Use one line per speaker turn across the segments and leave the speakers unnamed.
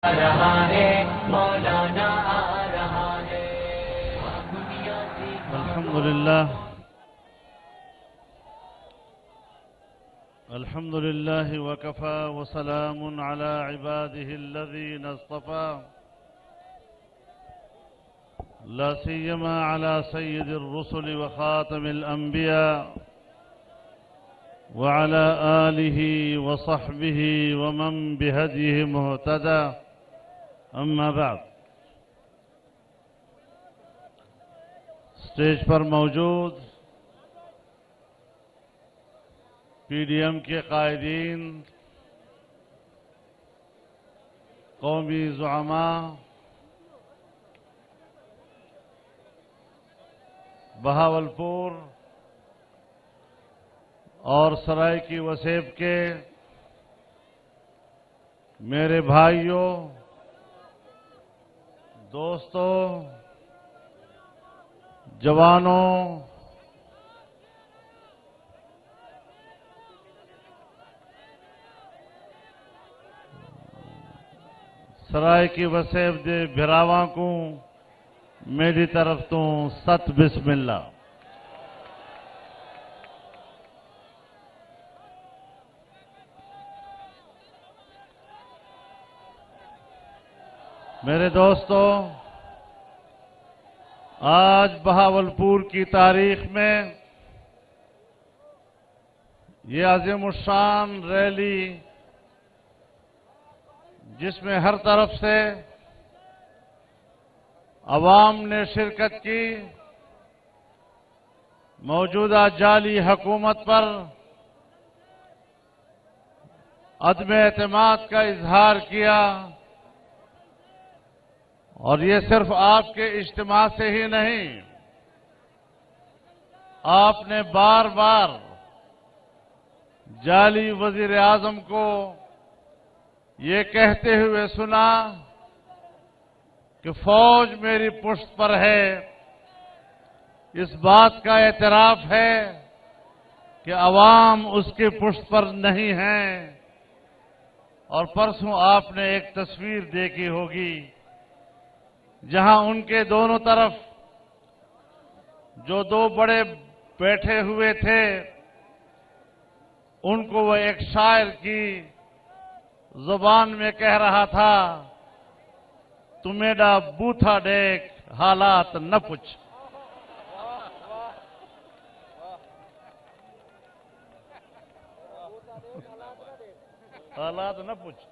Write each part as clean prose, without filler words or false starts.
رہا ہے مولانا آ رہا ہے دنیا سے
الحمد لله وكفى وسلام على عباده الذين اصطفى لا سيما على سيد الرسل وخاتم الأنبياء وعلى آله وصحبه ومن بهديه مهتدى أما بعد اسٹیج پر موجود پی ڈی ایم کے قائدین، قومی زعماء، بہاولپور اور سرائیکی وسیب کے میرے بھائیوں، دوستوں، جوانوں، سرائیکی وسیب دے بھراواں کو میری طرف تو ست بسم اللہ۔ میرے دوستو، آج بہاولپور کی تاریخ میں یہ عظیم الشان ریلی، جس میں ہر طرف سے عوام نے شرکت کی، موجودہ جعلی حکومت پر عدم اعتماد کا اظہار کیا، اور یہ صرف آپ کے اجتماع سے ہی نہیں، آپ نے بار بار جعلی وزیر اعظم کو یہ کہتے ہوئے سنا کہ فوج میری پشت پر ہے۔ اس بات کا اعتراف ہے کہ عوام اس کی پشت پر نہیں ہیں۔ اور پرسوں آپ نے ایک تصویر دیکھی ہوگی جہاں ان کے دونوں طرف جو دو بڑے بیٹھے ہوئے تھے، ان کو وہ ایک شاعر کی زبان میں کہہ رہا تھا، تو میرا بوتھا دیکھ حالات نہ پوچھ۔ حالات نہ پوچھ۔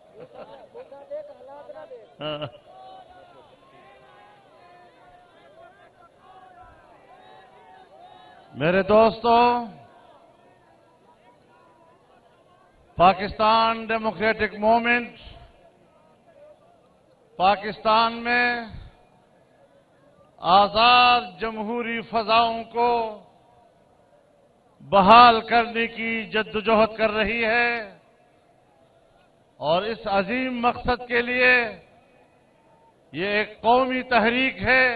میرے دوستو، پاکستان ڈیموکریٹک موومنٹ پاکستان میں آزاد جمہوری فضاؤں کو بحال کرنے کی جدوجہد کر رہی ہے، اور اس عظیم مقصد کے لیے یہ ایک قومی تحریک ہے،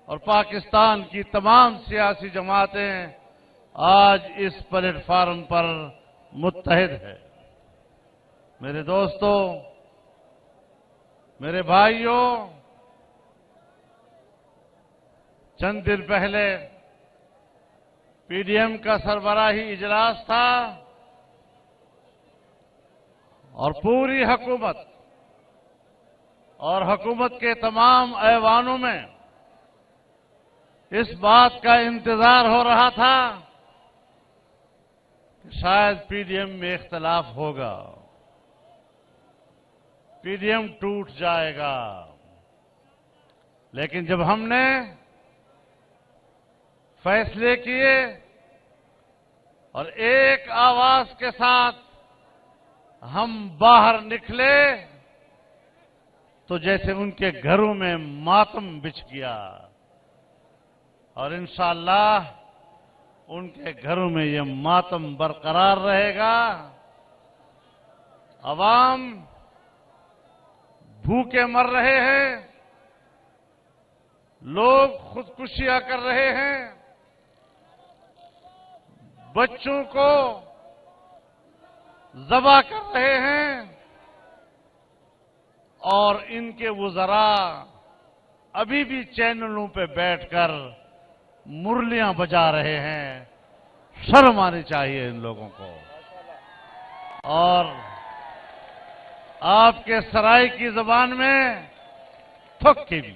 اور پاکستان کی تمام سیاسی جماعتیں آج اس پلیٹ فارم پر متحد ہے۔ میرے دوستو، میرے بھائیوں، چند دن پہلے پی ڈی ایم کا سربراہی اجلاس تھا، اور پوری حکومت اور حکومت کے تمام ایوانوں میں اس بات کا انتظار ہو رہا تھا کہ شاید پی ڈی ایم میں اختلاف ہوگا، پی ڈی ایم ٹوٹ جائے گا۔ لیکن جب ہم نے فیصلے کیے اور ایک آواز کے ساتھ ہم باہر نکلے، تو جیسے ان کے گھروں میں ماتم بچھ گیا، اور انشاءاللہ ان کے گھروں میں یہ ماتم برقرار رہے گا۔ عوام بھوکے مر رہے ہیں، لوگ خودکشیاں کر رہے ہیں، بچوں کو ذبح کر رہے ہیں، اور ان کے وزراء ابھی بھی چینلوں پہ بیٹھ کر مرلیاں بجا رہے ہیں. شرم آنی چاہیے ان لوگوں کو. اور آپ کے سرائی کی زبان میں تھک کے بھی.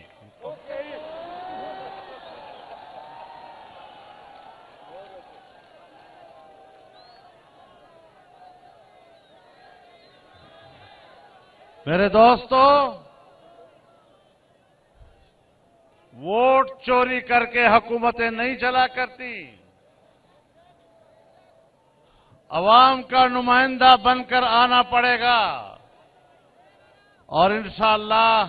میرے دوستو، ووٹ چوری کر کے حکومتیں نہیں چلا کرتی. عوام کا نمائندہ بن کر آنا پڑے گا اور انشاءاللہ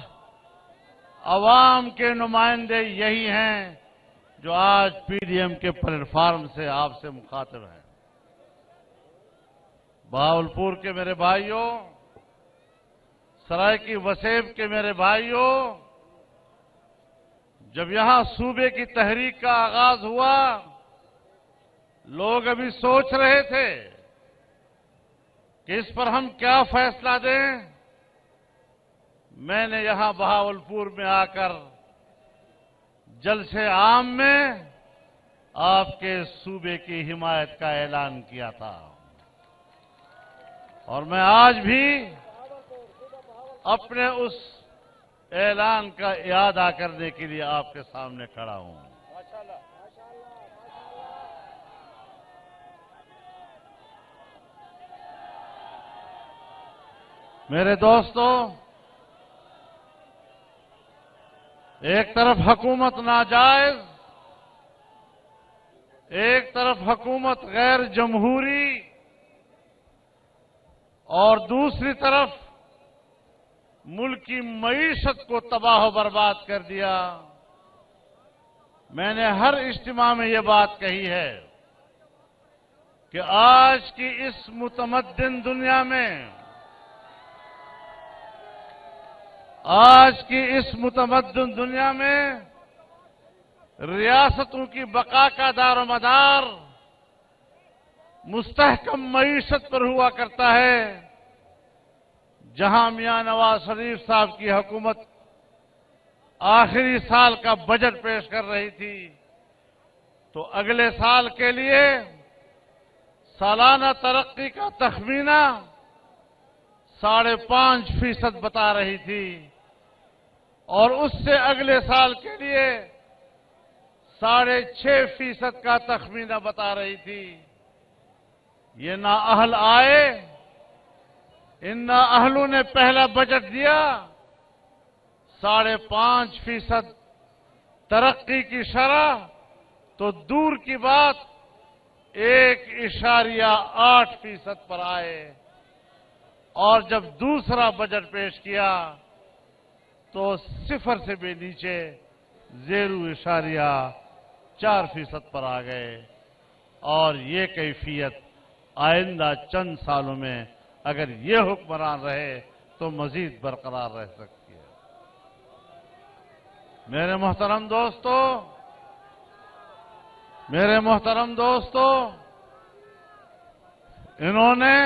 عوام کے نمائندے یہی ہیں جو آج پی ڈی ایم کے پلیٹ فارم سے آپ سے مخاطب ہیں. بہاولپور کے میرے بھائیوں، سرائے کی وسیب کے میرے بھائیوں، جب یہاں صوبے کی تحریک کا آغاز ہوا، لوگ ابھی سوچ رہے تھے کہ اس پر ہم کیا فیصلہ دیں. میں نے یہاں بہاولپور میں آ کر جلسے عام میں آپ کے صوبے کی حمایت کا اعلان کیا تھا، اور میں آج بھی اپنے اس اعلان کا اعادہ کرنے کے لیے آپ کے سامنے کھڑا ہوں. میرے دوستو، ایک طرف حکومت ناجائز، ایک طرف حکومت غیر جمہوری، اور دوسری طرف ملک کی معیشت کو تباہ و برباد کر دیا. میں نے ہر اجتماع میں یہ بات کہی ہے کہ آج کی اس متمدن دنیا میں، آج کی اس متمدن دنیا میں ریاستوں کی بقا کا دار و مدار مستحکم معیشت پر ہوا کرتا ہے. جہاں میاں نواز شریف صاحب کی حکومت آخری سال کا بجٹ پیش کر رہی تھی تو اگلے سال کے لیے سالانہ ترقی کا تخمینہ 5.5% بتا رہی تھی، اور اس سے اگلے سال کے لیے 6.5% کا تخمینہ بتا رہی تھی. یہ نااہل آئے، ان نااہلوں نے پہلا بجٹ دیا 5.5% ترقی کی شرح، تو دور کی بات 1.8% پر آئے، اور جب دوسرا بجٹ پیش کیا تو 0 سے بھی نیچے 0.4% پر آ گئے. اور یہ کیفیت آئندہ چند سالوں میں اگر یہ حکمران رہے تو مزید برقرار رہ سکتی ہے. میرے محترم دوستو، انہوں نے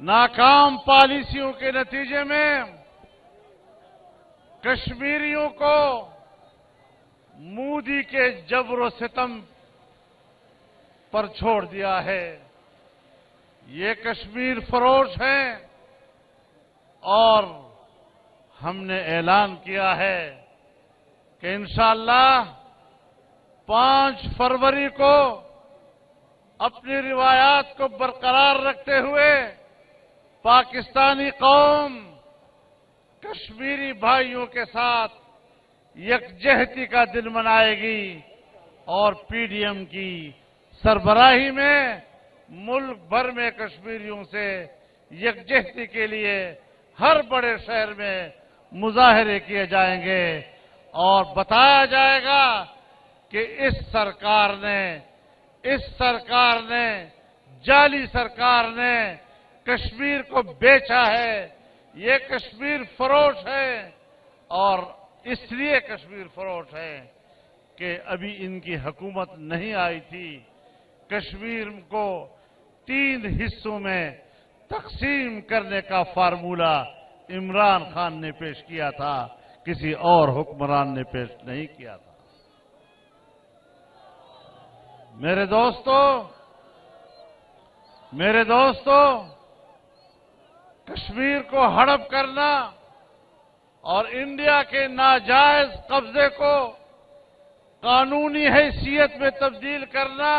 ناکام پالیسیوں کے نتیجے میں کشمیریوں کو مودی کے جبر و ستم پر چھوڑ دیا ہے. یہ کشمیر فروش ہیں، اور ہم نے اعلان کیا ہے کہ انشاءاللہ 5 فروری کو اپنی روایات کو برقرار رکھتے ہوئے پاکستانی قوم کشمیری بھائیوں کے ساتھ یکجہتی کا دن منائے گی، اور پی ڈی ایم کی سربراہی میں ملک بھر میں کشمیریوں سے یکجہتی کے لیے ہر بڑے شہر میں مظاہرے کیے جائیں گے، اور بتایا جائے گا کہ اس سرکار نے جعلی سرکار نے کشمیر کو بیچا ہے، یہ کشمیر فروش ہے. اور اس لیے کشمیر فروش ہے کہ ابھی ان کی حکومت نہیں آئی تھی. کشمیر کو 3 حصوں میں تقسیم کرنے کا فارمولہ عمران خان نے پیش کیا تھا، کسی اور حکمران نے پیش نہیں کیا تھا۔ میرے دوستو، کشمیر کو ہڑپ کرنا اور انڈیا کے ناجائز قبضے کو قانونی حیثیت میں تبدیل کرنا،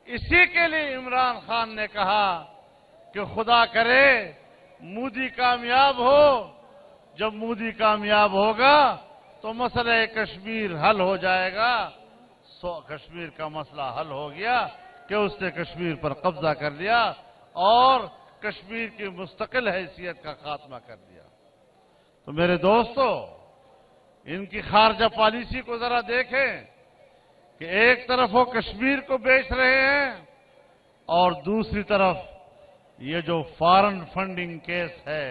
اسی کے لیے عمران خان نے کہا کہ خدا کرے مودی کامیاب ہو۔ جب مودی کامیاب ہوگا تو مسئلہ کشمیر حل ہو جائے گا۔ کشمیر کا مسئلہ حل ہو گیا کہ اس نے کشمیر پر قبضہ کر لیا اور کشمیر کی مستقل حیثیت کا خاتمہ کر دیا۔ تو میرے دوستو، ان کی خارجہ پالیسی کو ذرا دیکھیں کہ ایک طرف وہ کشمیر کو بیچ رہے ہیں اور دوسری طرف یہ جو فارن فنڈنگ کیس ہے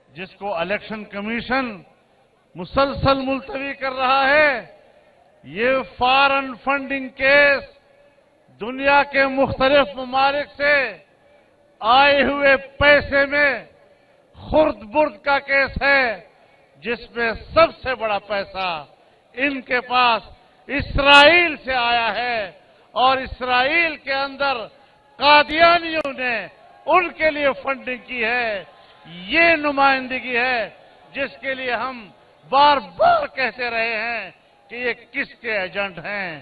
جس کو الیکشن کمیشن مسلسل ملتوی کر رہا ہے، یہ فارن فنڈنگ کیس دنیا کے مختلف ممالک سے آئے ہوئے پیسے میں خرد برد کا کیس ہے، جس میں سب سے بڑا پیسہ ان کے پاس اسرائیل سے آیا ہے اور اسرائیل کے اندر قادیانیوں نے ان کے لیے فنڈنگ کی ہے۔ یہ نمائندگی ہے جس کے لیے ہم بار بار کہتے رہے ہیں کہ یہ کس کے ایجنٹ ہیں۔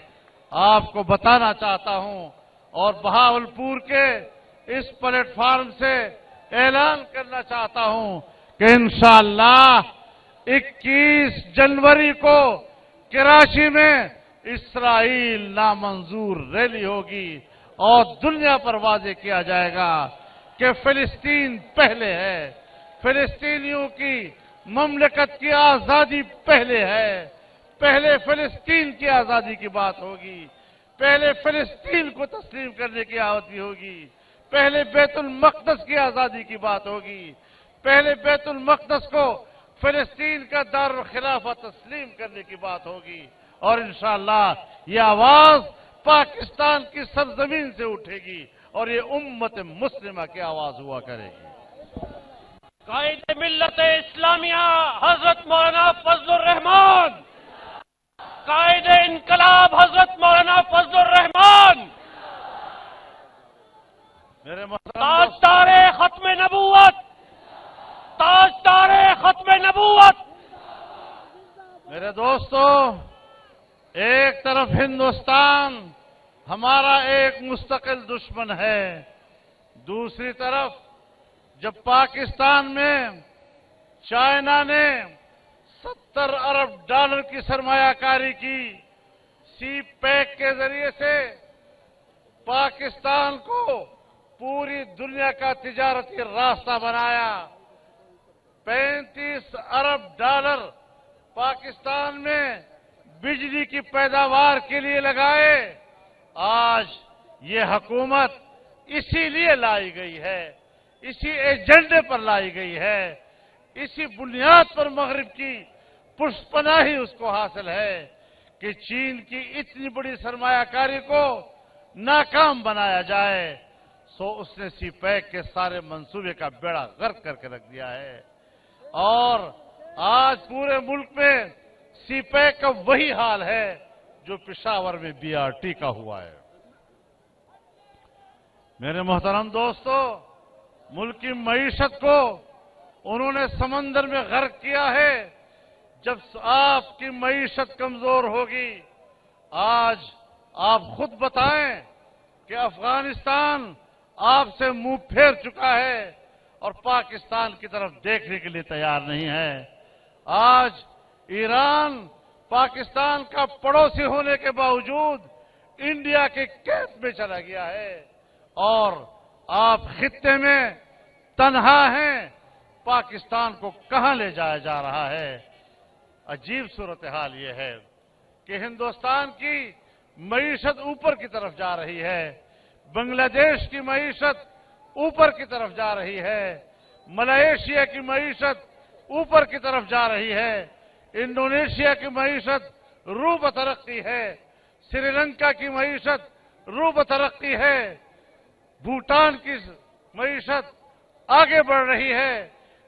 آپ کو بتانا چاہتا ہوں اور بہاولپور کے اس پلیٹ فارم سے اعلان کرنا چاہتا ہوں کہ انشاءاللہ 21 جنوری کو کراچی میں اسرائیل نامنظور ریلی ہوگی اور دنیا پر واضح کیا جائے گا کہ فلسطین پہلے ہے، فلسطینیوں کی مملکت کی آزادی پہلے ہے۔ پہلے فلسطین کی آزادی کی بات ہوگی، پہلے فلسطین کو تسلیم کرنے کی آزادی ہوگی، پہلے بیت المقدس کی آزادی کی بات ہوگی، پہلے بیت المقدس کو فلسطین کا دارالخلافہ تسلیم کرنے کی بات ہوگی اور انشاءاللہ یہ آواز پاکستان کی سرزمین سے اٹھے گی اور یہ امت مسلمہ کی آواز ہوا کرے گی۔
قائد ملت اسلامیہ حضرت مولانا فضل الرحمان، قائد انقلاب حضرت مولانا فضل الرحمان،
میرے محترم
تاجدار ختم نبوت، تاجدار ختم نبوت۔
میرے دوستو، ایک طرف ہندوستان ہمارا ایک مستقل دشمن ہے، دوسری طرف جب پاکستان میں چائنا نے 70 ارب ڈالر کی سرمایہ کاری کی، سی پیک کے ذریعے سے پاکستان کو پوری دنیا کا تجارتی راستہ بنایا، 35 ارب ڈالر پاکستان میں بجلی کی پیداوار کے لیے لگائے۔ آج یہ حکومت اسی لیے لائی گئی ہے، اسی ایجنڈے پر لائی گئی ہے، اسی بنیاد پر مغرب کی پشت پناہی اس کو حاصل ہے کہ چین کی اتنی بڑی سرمایہ کاری کو ناکام بنایا جائے۔ سو اس نے سی پیک کے سارے منصوبے کا بیڑا غرق کر کے رکھ دیا ہے اور آج پورے ملک میں سی پیک کا وہی حال ہے جو پشاور میں بی آر ٹی کا ہوا ہے۔ میرے محترم دوستو، ملک کی معیشت کو انہوں نے سمندر میں غرق کیا ہے۔ جب آپ کی معیشت کمزور ہوگی، آج آپ خود بتائیں کہ افغانستان آپ سے منہ پھیر چکا ہے اور پاکستان کی طرف دیکھنے کے لیے تیار نہیں ہے۔ آج ایران پاکستان کا پڑوسی ہونے کے باوجود انڈیا کے کیمپ میں چلا گیا ہے اور آپ خطے میں تنہا ہیں۔ پاکستان کو کہاں لے جایا جا رہا ہے؟ عجیب صورتحال یہ ہے کہ ہندوستان کی معیشت اوپر کی طرف جا رہی ہے، بنگلہ دیش کی معیشت اوپر کی طرف جا رہی ہے، ملائیشیا کی معیشت اوپر کی طرف جا رہی ہے، انڈونیشیا کی معیشت رو بترقی ہے، سری لنکا کی معیشت رو بترقی ہے، بھوٹان کی معیشت آگے بڑھ رہی ہے،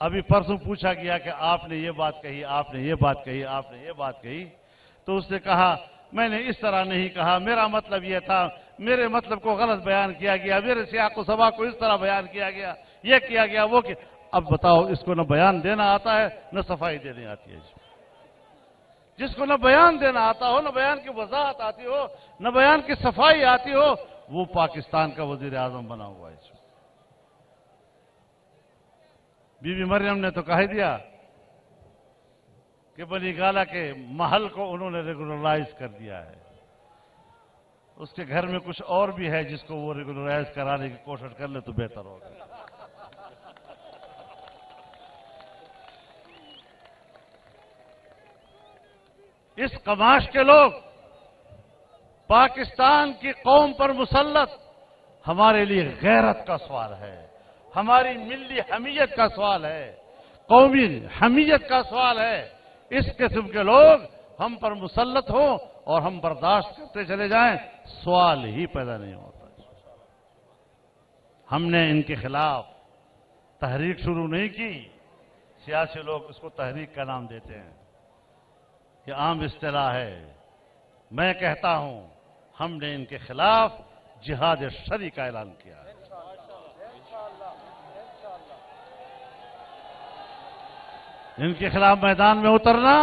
ابھی پرسوں پوچھا گیا کہ آپ نے یہ بات کہی، آپ نے یہ بات کہی، آپ نے یہ بات کہی، تو اس نے کہا میں نے اس طرح نہیں کہا، میرا مطلب یہ تھا، میرے مطلب کو غلط بیان کیا گیا، میرے سیاق و سباق کو اس طرح بیان کیا گیا، یہ کیا گیا، وہ کیا۔ اب بتاؤ، اس کو نہ بیان دینا آتا ہے نہ صفائی دینی آتی ہے۔ جس کو نہ بیان دینا آتا ہو، نہ بیان کی وضاحت آتی ہو، نہ بیان کی صفائی آتی ہو، وہ پاکستان کا وزیر اعظم بنا ہوا ہے۔ بی بی مریم نے تو کہہ دیا کہ بنی گالہ کے محل کو انہوں نے ریگولرائز کر دیا ہے۔ اس کے گھر میں کچھ اور بھی ہے جس کو وہ ریگولرائز کرانے کی کوشش کر لے تو بہتر ہوگا۔ اس قماش کے لوگ پاکستان کی قوم پر مسلط ہمارے لیے غیرت کا سوال ہے، ہماری ملی حمیت کا سوال ہے، قومی حمیت کا سوال ہے۔ اس قسم کے لوگ ہم پر مسلط ہوں اور ہم برداشت کرتے چلے جائیں، سوال ہی پیدا نہیں ہوتا۔ ہم نے ان کے خلاف تحریک شروع نہیں کی، سیاسی لوگ اس کو تحریک کا نام دیتے ہیں، یہ عام اصطلاح ہے۔ میں کہتا ہوں ہم نے ان کے خلاف جہاد شرعی کا اعلان کیا ہے۔ ان کے خلاف میدان میں اترنا،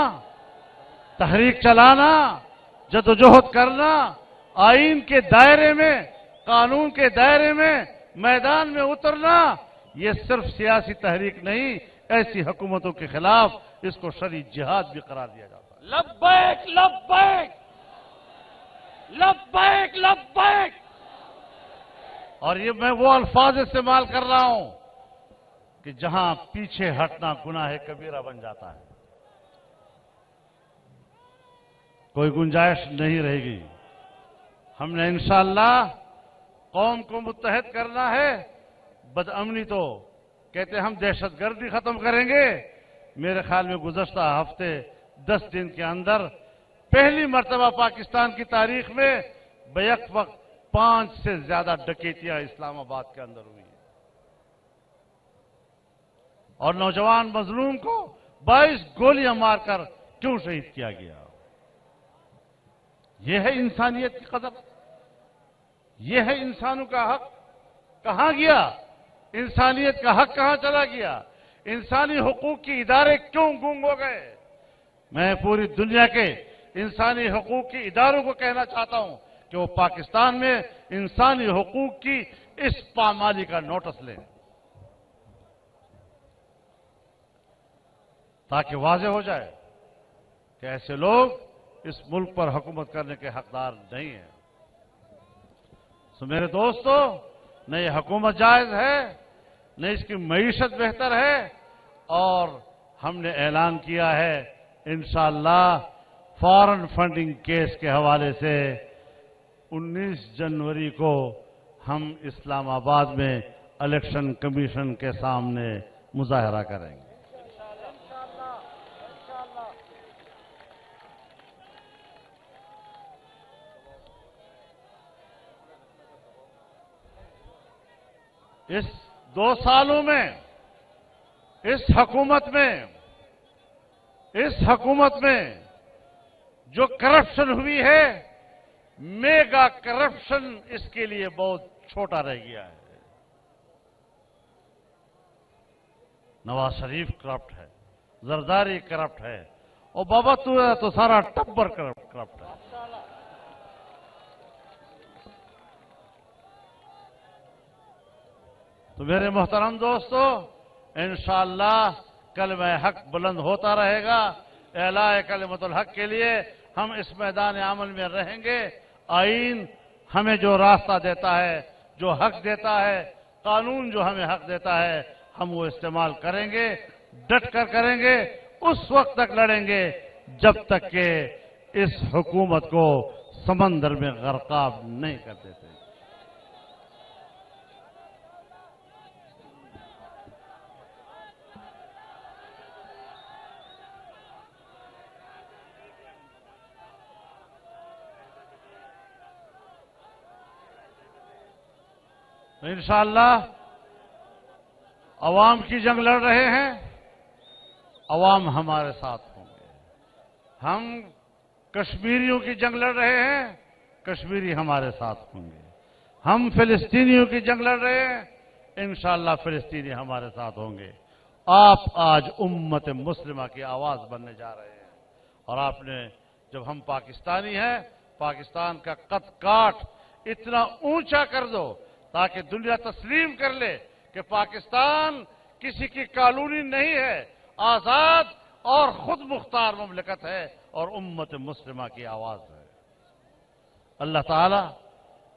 تحریک چلانا، جدوجہد کرنا، آئین کے دائرے میں، قانون کے دائرے میں میدان میں اترنا، یہ صرف سیاسی تحریک نہیں، ایسی حکومتوں کے خلاف اس کو شرعی جہاد بھی قرار دیا جاتا ہے۔
لبیک لبیک لبیک لبیک۔
اور یہ میں وہ الفاظ استعمال کر رہا ہوں کہ جہاں پیچھے ہٹنا گناہ کبیرہ بن جاتا ہے، کوئی گنجائش نہیں رہے گی۔ ہم نے انشاءاللہ قوم کو متحد کرنا ہے۔ بد امنی تو کہتے ہم دہشت گردی ختم کریں گے، میرے خیال میں گزشتہ ہفتے 10 دن کے اندر پہلی مرتبہ پاکستان کی تاریخ میں بیک وقت 5 سے زیادہ ڈکیتیاں اسلام آباد کے اندر ہوئی ہیں، اور نوجوان مظلوم کو 22 گولیاں مار کر کیوں شہید کیا گیا؟ یہ ہے انسانیت کی قدر، یہ ہے انسانوں کا حق۔ کہاں گیا انسانیت کا حق؟ کہاں چلا گیا؟ انسانی حقوق کی ادارے کیوں گم ہو گئے؟ میں پوری دنیا کے انسانی حقوق کی اداروں کو کہنا چاہتا ہوں کہ وہ پاکستان میں انسانی حقوق کی اس پامالی کا نوٹس لیں، تاکہ واضح ہو جائے کہ ایسے لوگ اس ملک پر حکومت کرنے کے حقدار نہیں ہیں۔ سو میرے دوستو، نہ یہ حکومت جائز ہے، نہ اس کی معیشت بہتر ہے، اور ہم نے اعلان کیا ہے انشاءاللہ فارن فنڈنگ کیس کے حوالے سے 19 جنوری کو ہم اسلام آباد میں الیکشن کمیشن کے سامنے مظاہرہ کریں گے۔ اس 2 سالوں میں اس حکومت میں جو کرپشن ہوئی ہے، میگا کرپشن اس کے لیے بہت چھوٹا رہ گیا ہے۔ نواز شریف کرپٹ ہے، زرداری کرپٹ ہے، اور بابا تو سارا ٹبر کرپٹ ہے۔ تو میرے محترم دوستو، انشاءاللہ کلمہ حق بلند ہوتا رہے گا۔ اعلاء کلمت الحق کے لیے ہم اس میدان عمل میں رہیں گے۔ آئین ہمیں جو راستہ دیتا ہے، جو حق دیتا ہے، قانون جو ہمیں حق دیتا ہے، ہم وہ استعمال کریں گے، ڈٹ کر کریں گے، اس وقت تک لڑیں گے جب تک کہ اس حکومت کو سمندر میں غرقاب نہیں کر دیتے۔ انشاءاللہ عوام کی جنگ لڑ رہے ہیں، عوام ہمارے ساتھ ہوں گے. ہم کشمیریوں کی جنگ لڑ رہے ہیں، کشمیری ہمارے ساتھ ہوں گے. ہم فلسطینیوں کی جنگ لڑ رہے ہیں، انشاءاللہ فلسطینی ہمارے ساتھ ہوں گے. آپ آج امت مسلمہ کی آواز بننے جا رہے ہیں. اور آپ نے جب ہم پاکستانی ہیں، پاکستان کا قد کاٹ اتنا اونچا کر دو تاکہ دنیا تسلیم کر لے کہ پاکستان کسی کی کالونی نہیں ہے، آزاد اور خود مختار مملکت ہے اور امت مسلمہ کی آواز ہے. اللہ تعالی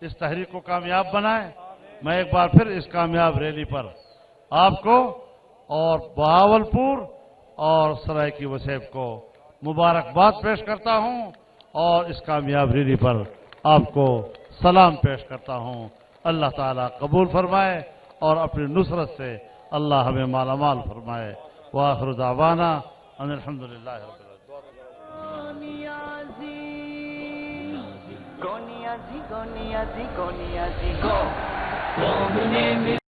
اس تحریک کو کامیاب بنائے. میں ایک بار پھر اس کامیاب ریلی پر آپ کو اور بہاولپور اور سرائیکی وسیب کو مبارکباد پیش کرتا ہوں اور اس کامیاب ریلی پر آپ کو سلام پیش کرتا ہوں. اللہ تعالیٰ قبول فرمائے اور اپنی نصرت سے اللہ ہمیں مالا مال فرمائے. وآخر دعوانا ان الحمدللہ رب العالمین.
گو